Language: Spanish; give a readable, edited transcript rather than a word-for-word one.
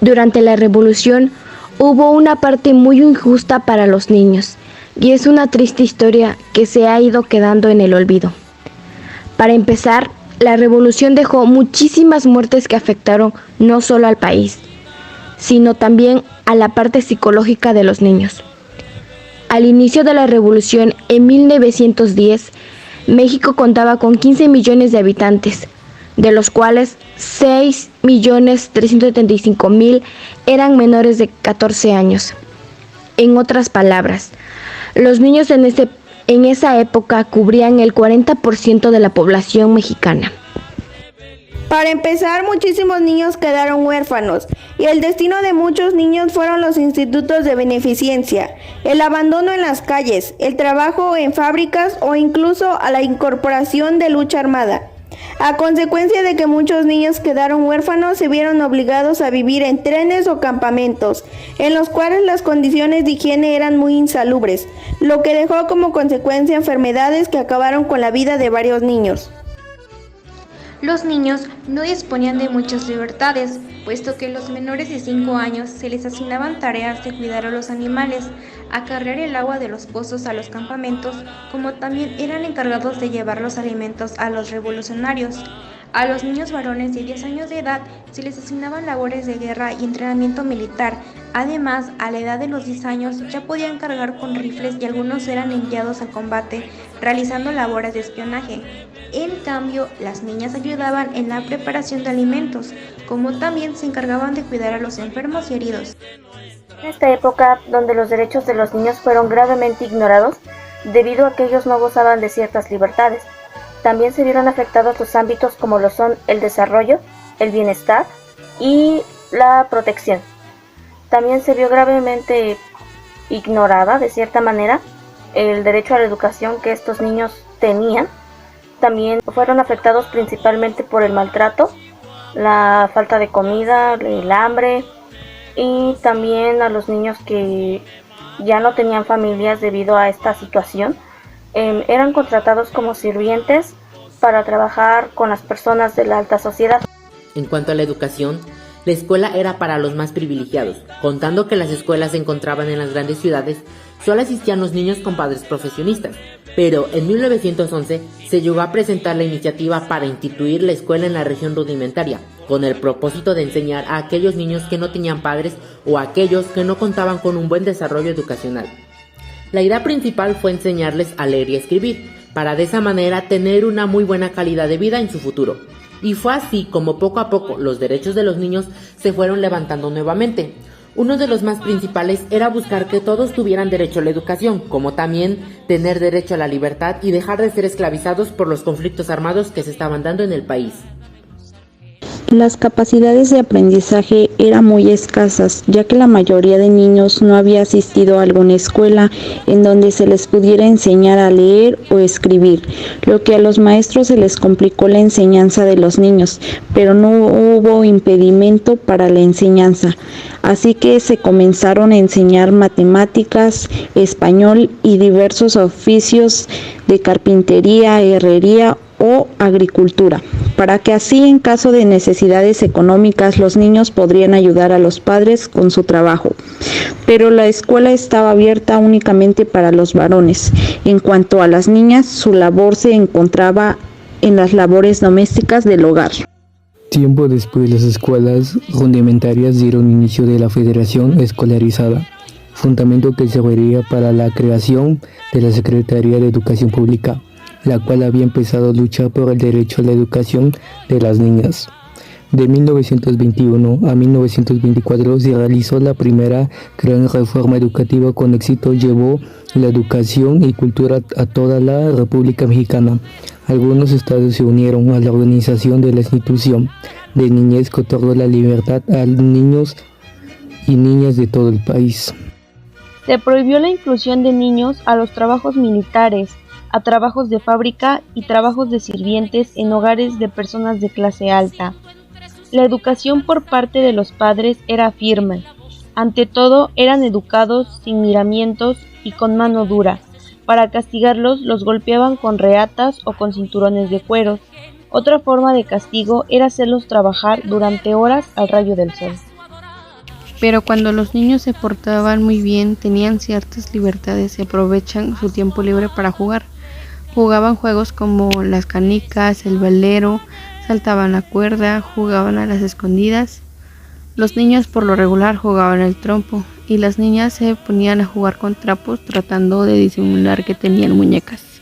Durante la revolución hubo una parte muy injusta para los niños, y es una triste historia que se ha ido quedando en el olvido. Para empezar, la revolución dejó muchísimas muertes que afectaron no solo al país, sino también a la parte psicológica de los niños. Al inicio de la revolución, en 1910, México contaba con 15 millones de habitantes, de los cuales 6.375.000 eran menores de 14 años. En otras palabras, los niños en esa época cubrían el 40% de la población mexicana. Para empezar, muchísimos niños quedaron huérfanos y el destino de muchos niños fueron los institutos de beneficencia, el abandono en las calles, el trabajo en fábricas o incluso a la incorporación de lucha armada. A consecuencia de que muchos niños quedaron huérfanos, se vieron obligados a vivir en trenes o campamentos, en los cuales las condiciones de higiene eran muy insalubres, lo que dejó como consecuencia enfermedades que acabaron con la vida de varios niños. Los niños no disponían de muchas libertades, puesto que a los menores de 5 años se les asignaban tareas de cuidar a los animales, acarrear el agua de los pozos a los campamentos, como también eran encargados de llevar los alimentos a los revolucionarios. A los niños varones de 10 años de edad se les asignaban labores de guerra y entrenamiento militar. Además, a la edad de los 10 años ya podían cargar con rifles y algunos eran enviados a combate, realizando labores de espionaje. En cambio, las niñas ayudaban en la preparación de alimentos, como también se encargaban de cuidar a los enfermos y heridos. En esta época, donde los derechos de los niños fueron gravemente ignorados, debido a que ellos no gozaban de ciertas libertades, también se vieron afectados los ámbitos como lo son el desarrollo, el bienestar y la protección. También se vio gravemente ignorada, de cierta manera, el derecho a la educación que estos niños tenían. También fueron afectados principalmente por el maltrato, la falta de comida, el hambre, y también a los niños que ya no tenían familias debido a esta situación. Eran contratados como sirvientes para trabajar con las personas de la alta sociedad. En cuanto a la educación, la escuela era para los más privilegiados, contando que las escuelas se encontraban en las grandes ciudades, solo asistían los niños con padres profesionistas. Pero en 1911 se llegó a presentar la iniciativa para instituir la escuela en la región rudimentaria, con el propósito de enseñar a aquellos niños que no tenían padres o a aquellos que no contaban con un buen desarrollo educacional. La idea principal fue enseñarles a leer y escribir, para de esa manera tener una muy buena calidad de vida en su futuro. Y fue así como poco a poco los derechos de los niños se fueron levantando nuevamente. Uno de los más principales era buscar que todos tuvieran derecho a la educación, como también tener derecho a la libertad y dejar de ser esclavizados por los conflictos armados que se estaban dando en el país. Las capacidades de aprendizaje eran muy escasas, ya que la mayoría de niños no había asistido a alguna escuela en donde se les pudiera enseñar a leer o escribir, lo que a los maestros se les complicó la enseñanza de los niños, pero no hubo impedimento para la enseñanza. Así que se comenzaron a enseñar matemáticas, español y diversos oficios de carpintería, herrería o agricultura, para que así en caso de necesidades económicas los niños podrían ayudar a los padres con su trabajo. Pero la escuela estaba abierta únicamente para los varones. En cuanto a las niñas, su labor se encontraba en las labores domésticas del hogar. Tiempo después, las escuelas rudimentarias dieron inicio de la Federación Escolarizada, fundamento que serviría para la creación de la Secretaría de Educación Pública, la cual había empezado a luchar por el derecho a la educación de las niñas. De 1921 a 1924 se realizó la primera gran reforma educativa. Con éxito llevó la educación y cultura a toda la República Mexicana. Algunos estados se unieron a la organización de la institución de niñez que otorgó la libertad a niños y niñas de todo el país. Se prohibió la inclusión de niños a los trabajos militares, a trabajos de fábrica y trabajos de sirvientes en hogares de personas de clase alta. La educación por parte de los padres era firme. Ante todo, eran educados sin miramientos y con mano dura. Para castigarlos, los golpeaban con reatas o con cinturones de cuero. Otra forma de castigo era hacerlos trabajar durante horas al rayo del sol. Pero cuando los niños se portaban muy bien, tenían ciertas libertades y aprovechan su tiempo libre para jugar. Jugaban juegos como las canicas, el valero, saltaban la cuerda, jugaban a las escondidas. Los niños por lo regular jugaban el trompo y las niñas se ponían a jugar con trapos tratando de disimular que tenían muñecas.